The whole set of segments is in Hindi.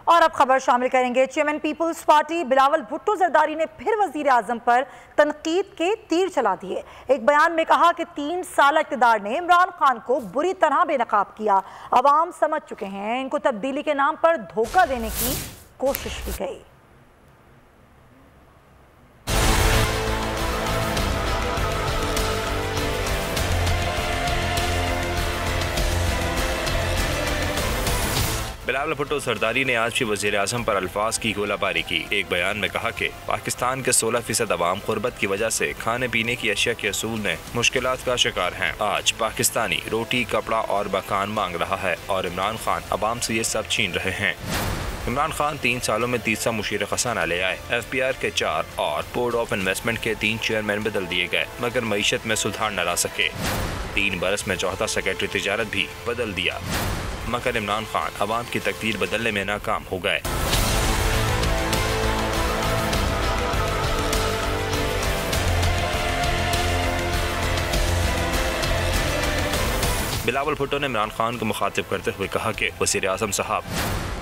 और अब खबर शामिल करेंगे। चेयरमैन पीपल्स पार्टी बिलावल भुट्टो जरदारी ने फिर वजीर आजम पर तनकीद के तीर चला दिए। एक बयान में कहा कि 3 साल इक़्तिदार ने इमरान खान को बुरी तरह बेनकाब किया। अवाम समझ चुके हैं, इनको तब्दीली के नाम पर धोखा देने की कोशिश की गई। बिलावल भुट्टो जरदारी ने आज भी वज़ीर आज़म पर अल्फाज की गोलाबारी की। एक बयान में कहा कि पाकिस्तान के 16% अवाम गुर्बत की वजह से खाने पीने की अशिया के असूल में मुश्किलात का शिकार हैं। आज पाकिस्तानी रोटी, कपड़ा और मकान मांग रहा है और इमरान खान अवाम से ये सब छीन रहे हैं। इमरान खान 3 सालों में तीसरा मुशीर खजाना ले आए। FBR के 4 और बोर्ड ऑफ इन्वेस्टमेंट के 3 चेयरमैन बदल दिए गए, मगर मईशत में सुधार न ला सके। 3 बरस में चौथा सेक्रेटरी तिजारत भी बदल दिया, मगर इमरान खान अवाम की तकदीर बदलने में नाकाम हो गए। बिलावल भुट्टो ने इमरान खान को मुखातिब करते हुए कहा कि वज़ीर आज़म साहब,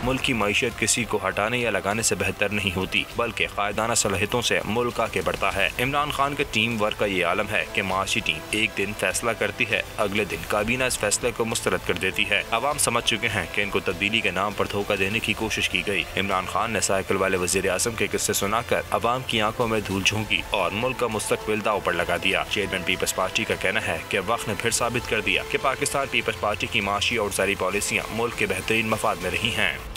मुल्क की मईशत किसी को हटाने या लगाने से बेहतर नहीं होती, बल्कि कायदाना सलाहियतों से मुल्क आगे बढ़ता है। इमरान खान के टीम वर्क का ये आलम है कि माशी टीम एक दिन फैसला करती है, अगले दिन काबीना इस फैसले को मुस्तरद कर देती है। अवाम समझ चुके हैं कि इनको तब्दीली के नाम पर धोखा देने की कोशिश की गई। इमरान खान ने साइकिल वाले वज़ीर आज़म के किस्से सुनाकर अवाम की आंखों में धूल झोंकी और मुल्क का मुस्तकबिल दांव पर लगा दिया। चेयरमैन पीपल्स पार्टी का कहना है कि वक्त ने फिर साबित कर दिया कि पाकिस्तान पीपल्स पार्टी की माशी और सारी पॉलिसियाँ मुल्क के बेहतरीन मफाद में रही हैं।